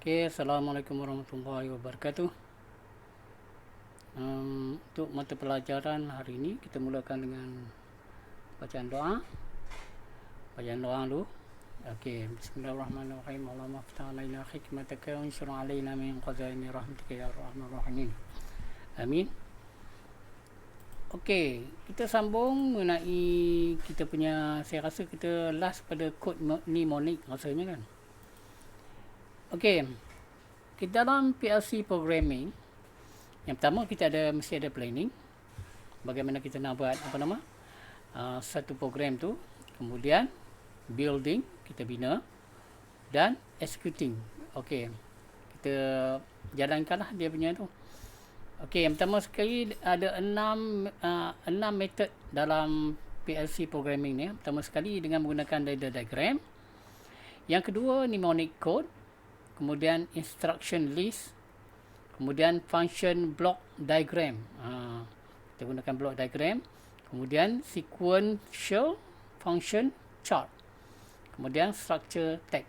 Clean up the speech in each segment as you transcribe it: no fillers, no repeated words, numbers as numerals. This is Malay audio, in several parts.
Okey, Assalamualaikum warahmatullahi wabarakatuh. Untuk mata pelajaran hari ini kita mulakan dengan bacaan doa. Bacaan doa dulu. Okey, bismillahirrahmanirrahim. Allahumma ftah alaina hikmataka wa anshur alaina min khazaini rahmatika ya arhamar rahimin. Amin. Okey, kita sambung mengenai kita punya, saya rasa kita last pada kod mnemonic rasanya kan. Okey, kita dalam PLC programming, yang pertama kita mesti ada planning. Bagaimana kita nak buat satu program tu, kemudian building, kita bina, dan executing. Okey, kita jalankanlah dia punya tu. Okey, yang pertama sekali ada 6 method dalam PLC programming ni. Pertama sekali dengan menggunakan ladder diagram. Yang kedua mnemonic code, kemudian instruction list, kemudian function block diagram. Kita gunakan block diagram, kemudian sequential function chart, kemudian structure tag.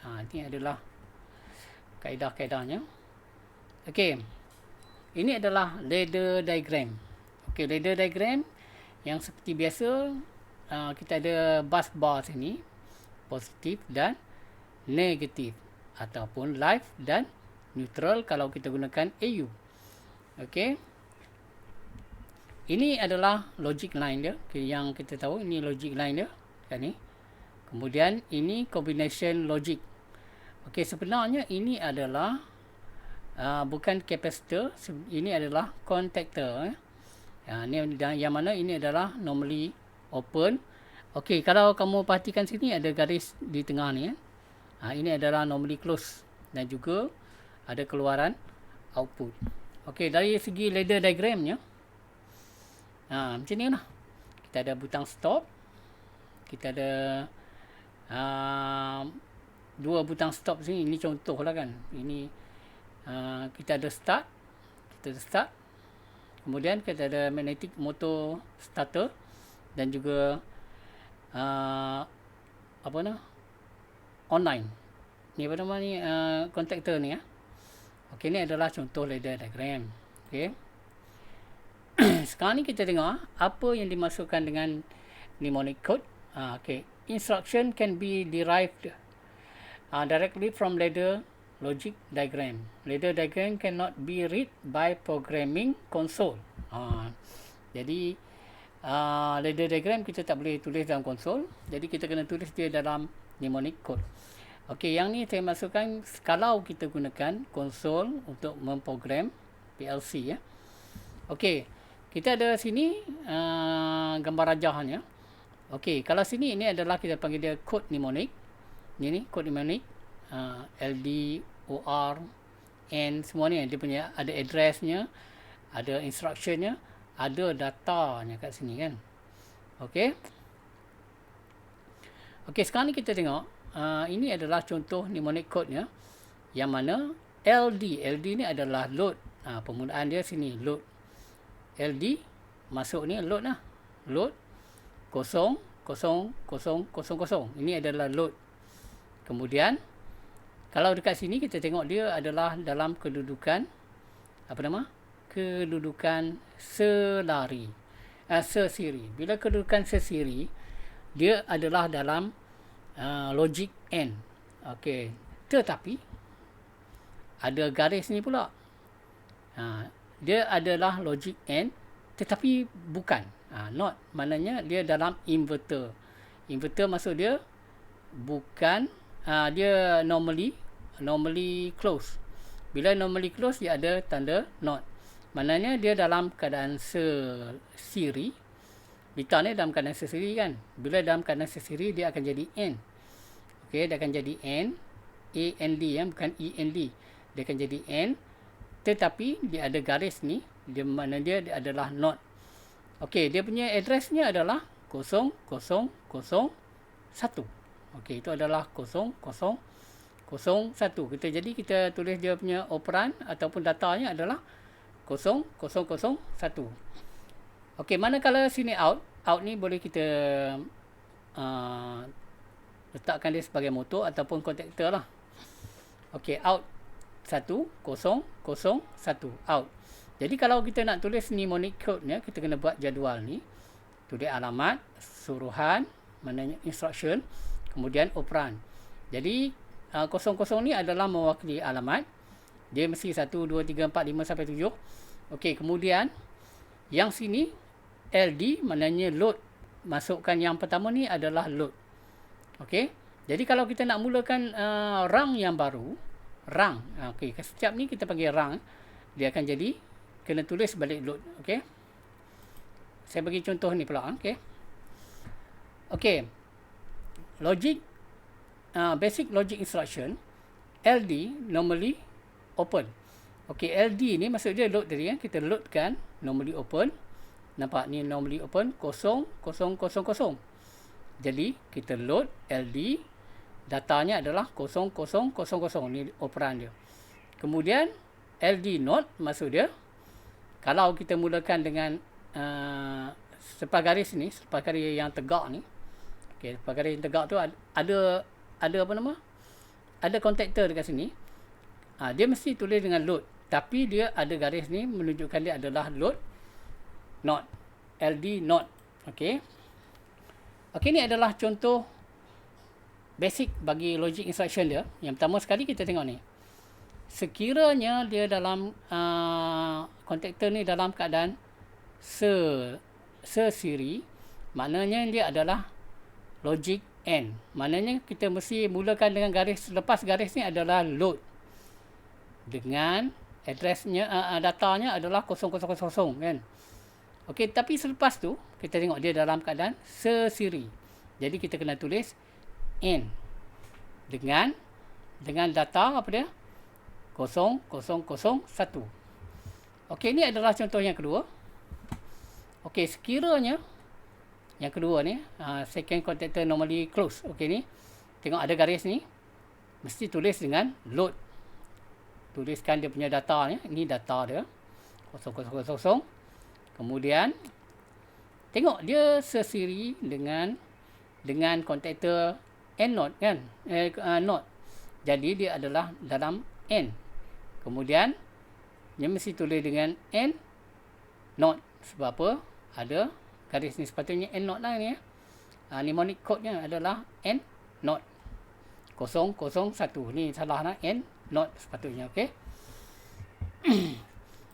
Ini adalah kaedah-kaedahnya. Okey, ini adalah ladder diagram. Okey, ladder diagram yang seperti biasa, kita ada bus bar sini, positif dan negatif, ataupun live dan neutral kalau kita gunakan AU. Okey, ini adalah logic line dia, yang kita tahu ini logic line dia kan ni. Kemudian ini combination logic. Okey, sebenarnya ini adalah bukan capacitor, ini adalah contactor. Ni yang mana ini adalah normally open. Okey, kalau kamu perhatikan sini ada garis di tengah ni. Ini adalah normally close dan juga ada keluaran output. Okey, dari segi ladder diagramnya, macam ni lah. Kita ada butang stop. Kita ada 2 butang stop sini. Ini contoh lah kan. Ini kita ada start. Kita ada start. Kemudian kita ada magnetic motor starter dan juga online. Ni apa nama ni, contactor ni. Okey, ni adalah contoh ladder diagram. Okey. Sekarang ni kita tengok apa yang dimasukkan dengan mnemonic code. Okey, instruction can be derived directly from ladder logic diagram. Ladder diagram cannot be read by programming console. Jadi ladder diagram kita tak boleh tulis dalam konsol. Jadi kita kena tulis dia dalam mnemonic code. Okey, yang ni saya masukkan kalau kita gunakan konsol untuk memprogram PLC ya. Okey, kita ada sini gambar rajahnya. Okey, kalau sini ini adalah kita panggil dia code mnemonic. Ini code mnemonic, LD, OR, N, semua ni dia punya ada addressnya, ada instructionnya, ada datanya kat sini kan. Okey. Okey, sekarang ni kita tengok ini adalah contoh mnemonic code-nya, yang mana LD ni adalah load. Penggunaan dia sini load. LD masuk ni load lah. Load 0, 0, 0, 0, 0. Ini adalah load. Kemudian kalau dekat sini kita tengok dia adalah dalam kedudukan kedudukan selari. Sesiri. Bila kedudukan sesiri, dia adalah dalam logic N. Okey, tetapi ada garis ni pula. Dia adalah logic N tetapi bukan. Not maknanya dia dalam inverter. Inverter maksud dia bukan, dia normally close. Bila normally close dia ada tanda not. Maknanya dia dalam keadaan sesiri. Beta ni dalam keadaan sesiri kan. Bila dalam keadaan sesiri dia akan jadi N. Okey, dia akan jadi N, AND ya, bukan END. Dia akan jadi N, tetapi dia ada garis ni, dia makna dia adalah not. Okey, dia punya addressnya adalah 0001. Okey, itu adalah 0001. Kita tulis dia punya operan ataupun datanya adalah 0001. Okey, manakala sini out ni boleh kita letakkan dia sebagai motor ataupun kontaktor lah. Okey, out out. Jadi kalau kita nak tulis mnemonic code-nya, kita kena buat jadual ni. Tulis alamat, suruhan, maknanya instruction, kemudian operan. Jadi 00 ni adalah mewakili alamat. Dia mesti 1, 2, 3, 4, 5 sampai 7. Okey, kemudian yang sini LD maknanya load. Masukkan yang pertama ni adalah load. Okey. Jadi kalau kita nak mulakan rang yang baru, rang. Okey, setiap ni kita panggil rang. Dia akan jadi kena tulis balik load. Okey. Saya bagi contoh ni pula. Okey. Okey. Logic basic logic instruction LD normally open. Okey, LD ni maksud dia load tadi kita loadkan normally open. Nampak ni normally open 0000. Jadi kita load LD, datanya adalah 0000 ni operan dia. Kemudian LD not maksud dia kalau kita mulakan dengan sepas garis ni, sepas garis yang tegak ni. Okey, sepas garis yang tegak tu ada apa nama? Ada contactor dekat sini. Dia mesti tulis dengan load, tapi dia ada garis ni menunjukkan dia adalah load not, LD not. Okey. Okey, ni adalah contoh basic bagi logic instruction dia. Yang pertama sekali kita tengok ni. Sekiranya dia dalam contactor ni dalam keadaan sesiri, maknanya dia adalah logic AND. Maknanya kita mesti mulakan dengan garis, lepas garis ni adalah load. Dengan addressnya, datanya adalah 0000 kan. Okey, tapi selepas tu kita tengok dia dalam keadaan sesiri. Jadi kita kena tulis AND dengan data apa dia? 0001. Okey, ini adalah contoh yang kedua. Okey, sekiranya yang kedua ni second contactor normally close. Okey, ni tengok ada garis ni, mesti tulis dengan load. Tuliskan dia punya data ni. Ini data dia 0000. Kemudian tengok dia sesiri dengan contactor N not kan, not. Jadi dia adalah dalam N. Kemudian dia mesti tulis dengan N not. Sebab apa? Ada garis ni, sepatutnya N not lah ni. Mnemonic code-nya adalah N not 001. Ni salah lah, N not sepatutnya. Okey.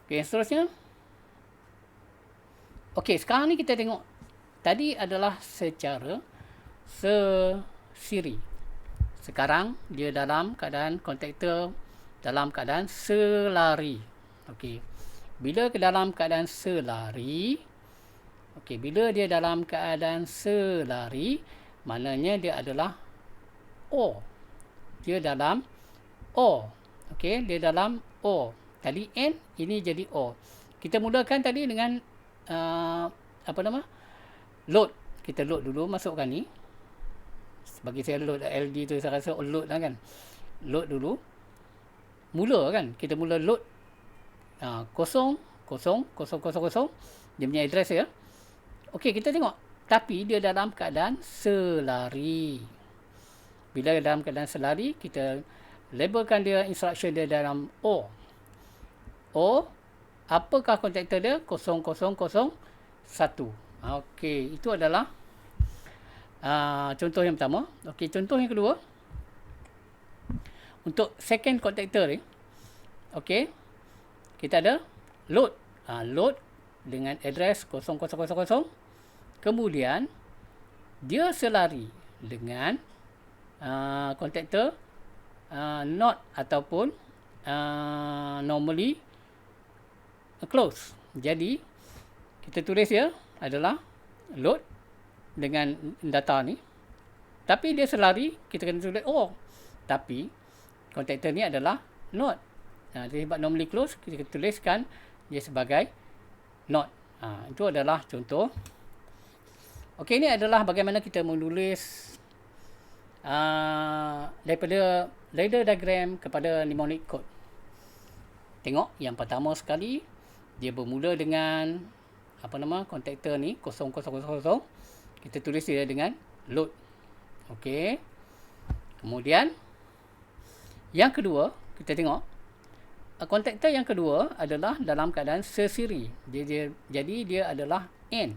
Okey, seterusnya. Okey, sekarang ni kita tengok. Tadi adalah secara sesiri. Sekarang dia dalam keadaan contactor dalam keadaan selari. Okey. Bila ke dalam keadaan selari, okey, bila dia dalam keadaan selari, maknanya dia adalah O. Dia dalam O. Okey, dia dalam O. Tadi N, ini jadi O. Kita mulakan tadi dengan apa nama? Load. Kita load dulu, masukkan ni. Bagi saya load LD tu saya rasa load lah kan. Load dulu. Mula kan, kita mula load 0000. Dia punya address ya. Okey, kita tengok. Tapi dia dalam keadaan selari. Bila dalam keadaan selari, kita labelkan dia instruction dia dalam O. O, apakah contactor dia? 0001. Okey, itu adalah contoh yang pertama. Okey, contoh yang kedua. Untuk second contactor ni, okey, kita ada load. Load dengan address 0000. Kemudian dia selari dengan contactor not ataupun normally close. Jadi kita tulis dia adalah load dengan data ni. Tapi dia selari, kita kena tulis tapi contactor ni adalah not. Jadi sebab normally close, kita tuliskan dia sebagai not. Itu adalah contoh. Okey, ini adalah bagaimana kita menulis daripada ladder diagram kepada mnemonic code. Tengok yang pertama sekali, dia bermula dengan contactor ni 0000. Kita tulis dia dengan load. Okey. Kemudian yang kedua, kita tengok kontaktor yang kedua adalah dalam keadaan sesiri. Jadi dia adalah N.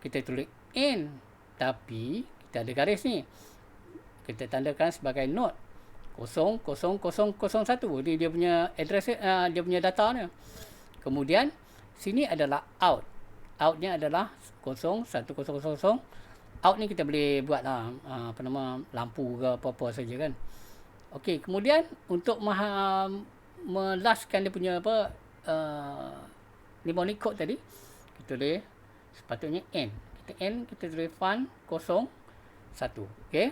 Kita tulis N, tapi kita ada garis ni. Kita tandakan sebagai not 00001. Ini dia punya address, dia punya data ni. Kemudian sini adalah out. Outnya adalah 0100. Out ni kita boleh buat lah, lampu ke apa-apa saja kan. Okey, kemudian untuk melaskan dia punya mnemonic code tadi, kita tulis sepatutnya N. Kita tulis fun 01. Okey.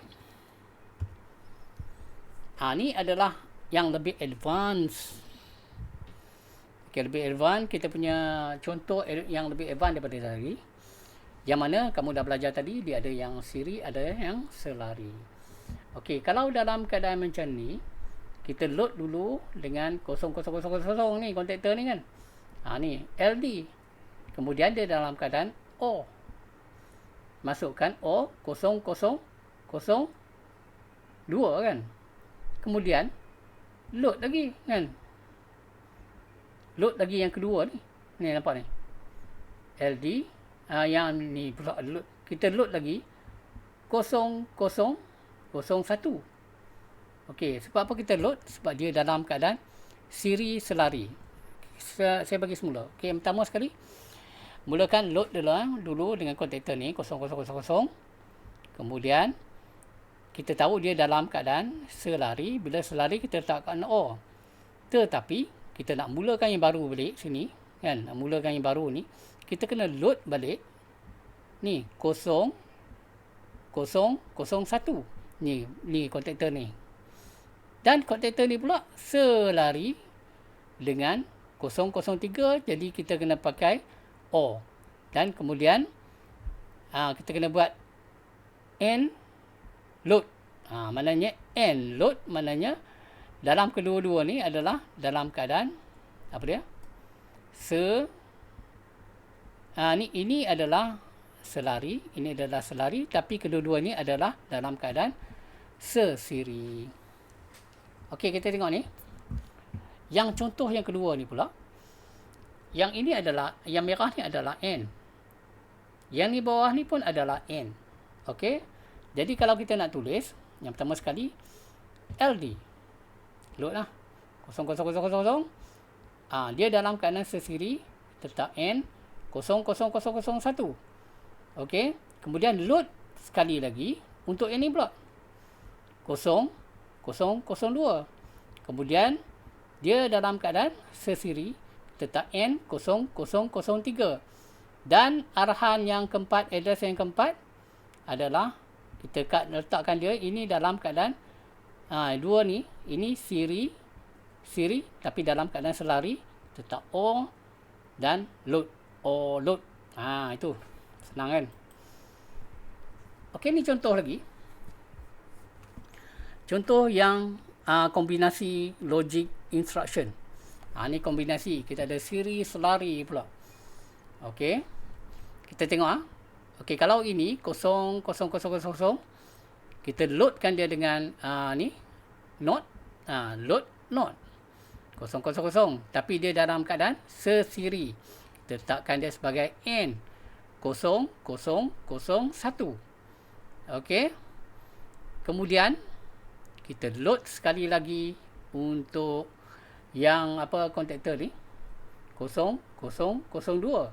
Ni adalah yang lebih advance. Okey, lebih advance, kita punya contoh yang lebih advance daripada tadi. Yang mana kamu dah belajar tadi, dia ada yang siri, ada yang selari. Okey, kalau dalam keadaan macam ni, kita load dulu dengan 0000 ni, kontaktor ni kan. Ni LD. Kemudian dia dalam keadaan O. Masukkan O 0002 kan. Kemudian load lagi kan. Load lagi yang kedua ni. Ni nampak ni. LD yang ni pula load. Kita load lagi 0001. Okey, sebab apa kita load? Sebab dia dalam keadaan siri selari. Saya bagi semula. Okey, pertama sekali mulakan load dulu dengan kontaktor ni 0000. Kemudian kita tahu dia dalam keadaan selari. Bila selari kita letakkan O. Tetapi kita nak mulakan yang baru balik sini kan, nak mulakan yang baru ni, kita kena load balik ni 0001. Ni kontaktor ni. Dan kontaktor ni pula selari dengan 003, jadi kita kena pakai O. Dan kemudian kita kena buat N load. Maknanya N load, maknanya dalam kedua-dua ni adalah dalam keadaan apa dia? Ini adalah selari, ini adalah selari, tapi kedua-dua ni adalah dalam keadaan sesiri. Okey, kita tengok ni. Yang contoh yang kedua ni pula. Yang ini adalah, yang merah ni adalah N. Yang ni bawah ni pun adalah N. Okey. Jadi kalau kita nak tulis, yang pertama sekali LD. Load lah. 0000. Dia dalam keadaan sesiri, tetap N 00001. Okey. Kemudian load sekali lagi untuk yang ni pula. 0002. Kemudian dia dalam keadaan sesiri, tetap N 0003. Dan arahan yang keempat, address yang keempat adalah kita letakkan dia ini dalam keadaan dua ni, ini siri tapi dalam keadaan selari, tetap O dan load. O load. Itu senang kan. Okey, ni contoh lagi. Contoh yang kombinasi logic instruction. Ni kombinasi, kita ada siri selari pula. Okey, kita tengok okey, kalau ini 0000, kita loadkan dia dengan ni not, load not 000, tapi dia dalam keadaan sesiri, kita letakkan dia sebagai N 0001. Okey, kemudian kita load sekali lagi untuk yang kontaktor ni 0002.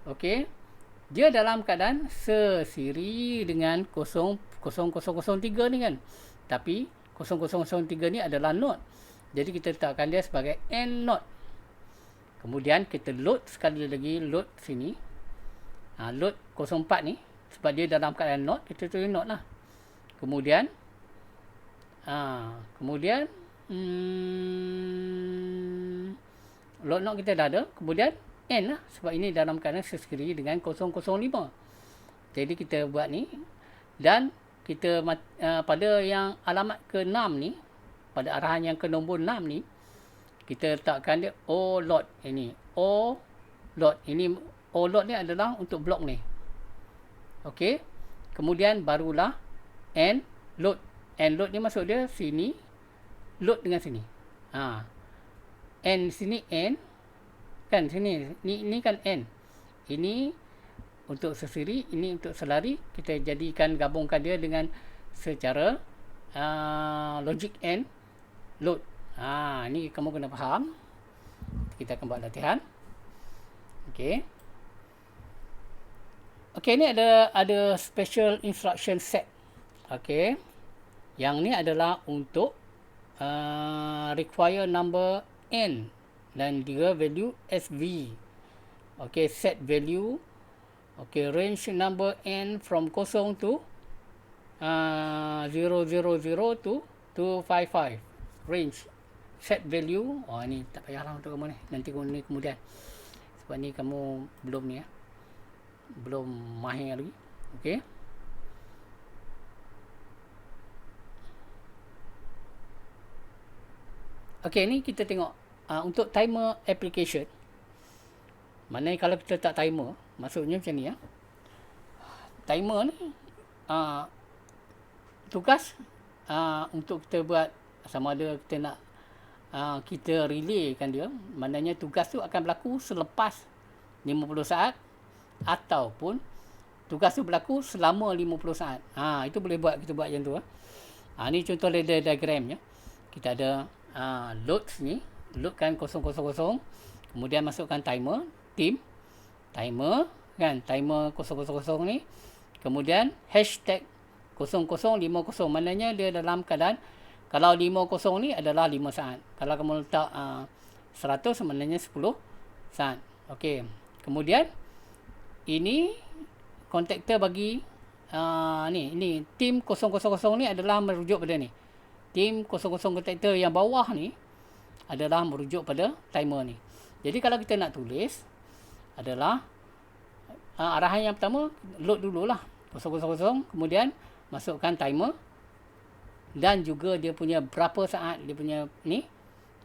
Okey, dia dalam keadaan sesiri dengan 0003 ni kan, tapi 0003 ni adalah not, jadi kita letakkan dia sebagai N not. Kemudian kita load sekali lagi, load sini, load 04 ni, sebab dia dalam keadaan not, kita tulis not lah. Kemudian load not kita dah ada. Kemudian N lah, sebab ini dalam keadaan sesiri dengan 005. Jadi kita buat ni, dan kita pada yang alamat ke-6 ni, pada arahan yang ke nombor 6 ni, kita letakkan dia O load. Ini O load. Ini O load ni adalah untuk blok ni. Okey. Kemudian barulah N load. N load ni maksud dia sini, load dengan sini. N sini N. Kan sini. Ni kan N. Ini untuk sesiri, ini untuk selari. Kita jadikan, gabungkan dia dengan secara logik N load. Ni kamu kena faham. Kita akan buat latihan. Okey. Okey, ni ada special instruction set. Okey. Yang ni adalah untuk require number N dan juga value SV. Okey, set value. Okey, range number N from 0 to 000 to 255. Range set value. Ni tak payahlah untuk kamu ni. Nanti ni kemudian. Sebab ni kamu belum ni belum mahir lagi. Okey. Okey, ni kita tengok untuk timer application. Maknanya kalau kita tak timer, maksudnya macam ni Timer ni tugas untuk kita buat, sama ada kita nak kita relaykan dia, maknanya tugas tu akan berlaku selepas 50 saat ataupun tugas tu berlaku selama 50 saat. Itu boleh buat, kita buat yang tu. Ni contoh diagramnya. Kita ada loads ni, loadkan 000, kemudian masukkan timer, timer kan, timer 000 ni, kemudian hashtag 0050, maknanya dia dalam keadaan, kalau 50 ni adalah 5 saat, kalau kamu letak 100 maknanya 10 saat. Okey, kemudian ini kontaktor bagi ni tim 000 ni adalah merujuk pada ni. Tim 00 kontaktor yang bawah ni adalah merujuk pada timer ni. Jadi kalau kita nak tulis adalah arahan yang pertama, load dululah 000, kemudian masukkan timer dan juga dia punya berapa saat dia punya ni,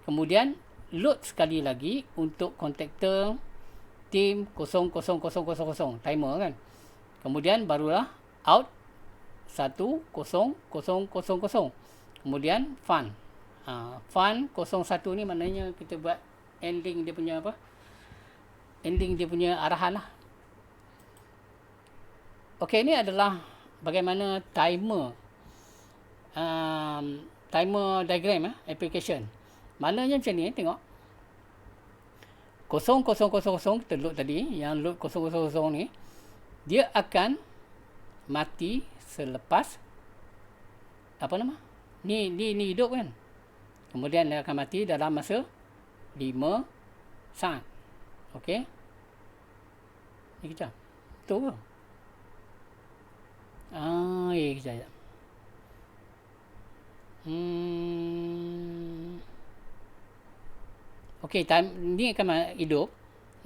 kemudian load sekali lagi untuk kontaktor tim 00000 timer kan, kemudian barulah out 1000, kemudian fun. Fun 01 ni maknanya kita buat ending dia punya ending dia punya arahan lah. Okey, ni adalah bagaimana timer diagram application. Maknanya macam ni, tengok 0000 kita load tadi, yang load 000 ni dia akan mati selepas ni hidup kan, kemudian dia akan mati dalam masa 5 saat. Okey, ni kejap betul ke? Kejap. Okey, time ni akan hidup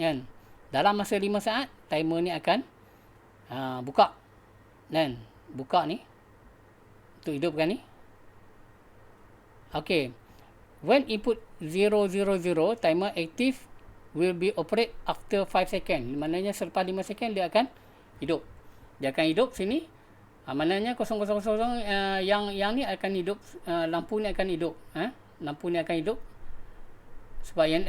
kan, dalam masa 5 saat timer ni akan buka dan buka ni untuk hidupkan ni. Okey, when input 000, timer active will be operate after 5 second. Maknanya selepas 5 second dia akan hidup. Dia akan hidup sini. Maknanya 000 yang ni akan hidup, lampu ni akan hidup. Lampu ni akan hidup. Sebab yang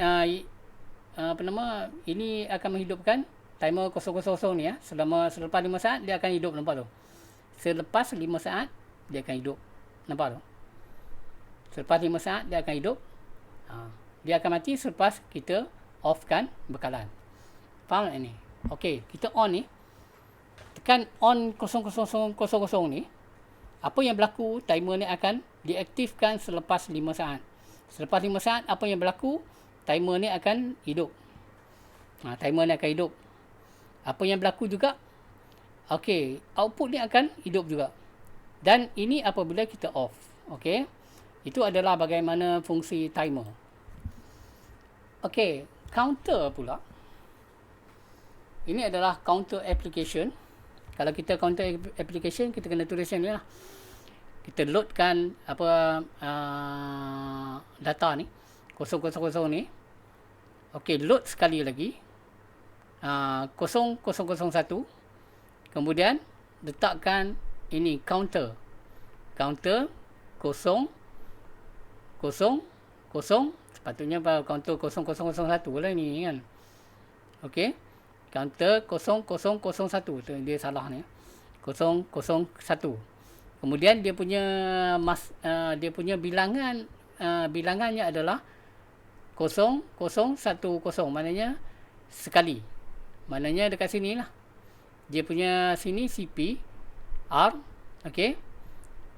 ini akan menghidupkan timer 000 ni selepas 5 saat dia akan hidup, nampak tu. Selepas 5 saat dia akan hidup. Nampak tu. Selepas 5 saat dia akan hidup. Dia akan mati selepas kita offkan bekalan. Faham tak ni? Okey, kita on ni. Tekan on 0000 ni. Apa yang berlaku, timer ni akan diaktifkan selepas 5 saat. Selepas 5 saat, apa yang berlaku, timer ni akan hidup. Timer ni akan hidup. Apa yang berlaku juga, okey, output ni akan hidup juga. Dan ini apabila kita off. Okey, itu adalah bagaimana fungsi timer. Okey, counter pula. Ini adalah counter application. Kalau kita counter application, kita kena tulis yang ni lah. Kita loadkan data ni 000 ni. Okey, load sekali lagi 0001, kemudian letakkan ini counter 0001. Sepatutnya counter 0001 lah ni kan. Okey. Counter 0001 tu dia salah ni. 001. Kemudian dia punya bilangannya adalah 0010, maknanya sekali. Maknanya dekat sini lah. Dia punya sini CP R, okey.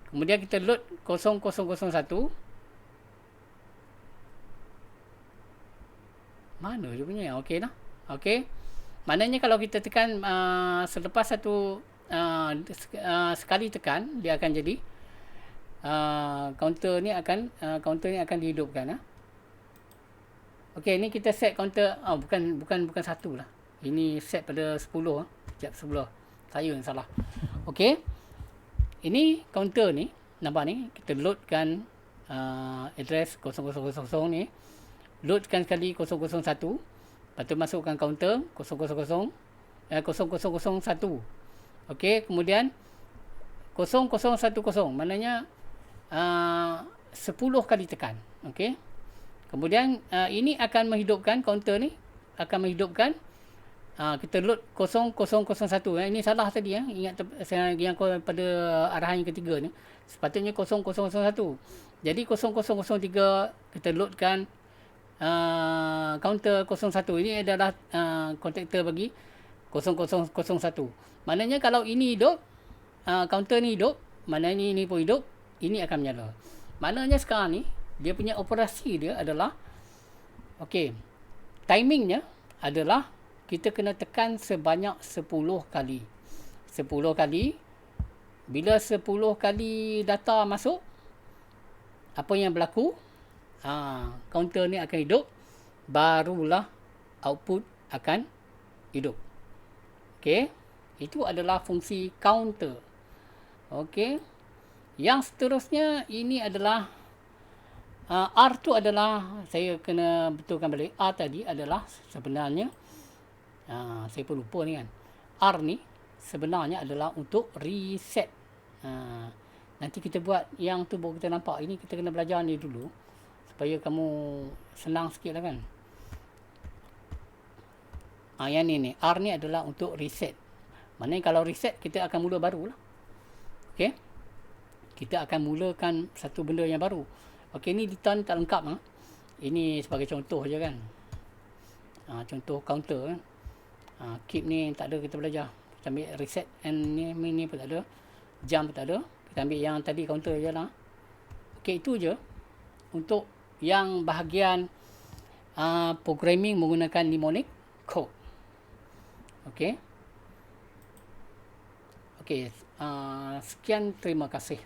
Kemudian kita load 0001. Mana dia punya? Okey lah. Okey. Maknanya kalau kita tekan selepas satu sekali tekan, dia akan jadi counter ni akan dihidupkan. Okey, ni kita set counter bukan satu lah. Ini set pada 10. Sekejap, 10. Saya yang salah. Okey. Ini counter ni, nampak ni, kita loadkan address 0000 ni. Loadkan sekali 001. Lepas tu masukkan counter 0001. Okey, kemudian 0010, maknanya 10 kali tekan. Okey. Kemudian ini akan menghidupkan counter ni, akan menghidupkan kita load 0001. Ini salah tadi ya. Ingat yang pada arahan yang ketiga ni. Sepatutnya 0001. Jadi 0003 kita loadkan counter 01. Ini adalah contactor bagi 0001. Maknanya kalau ini hidup, counter ni hidup, maknanya ini pun hidup, ini akan menyala. Maknanya sekarang ni dia punya operasi dia adalah okey. Timingnya adalah kita kena tekan sebanyak 10 kali. 10 kali. Bila 10 kali data masuk, apa yang berlaku? Counter ni akan hidup, barulah output akan hidup. Okey. Itu adalah fungsi counter. Okey. Yang seterusnya ini adalah R tu adalah, saya kena betulkan balik, R tadi adalah sebenarnya saya pun lupa ni kan. R ni sebenarnya adalah untuk reset. Nanti kita buat yang tu baru kita nampak. Ini kita kena belajar ni dulu supaya kamu senang sikit lah kan. Yang ni R ni adalah untuk reset. Maknanya kalau reset kita akan mula baru lah. Okey. Kita akan mulakan satu benda yang baru. Okey, ni data ni tak lengkap. Ini sebagai contoh je kan. Contoh counter kan. Keep ni tak ada kita belajar. Kita ambil reset and ni pun tak ada. Jump pun tak ada. Kita ambil yang tadi counter je lah. Okey, itu je. Untuk yang bahagian programming menggunakan mnemonic code. Okey. Okey, sekian, terima kasih.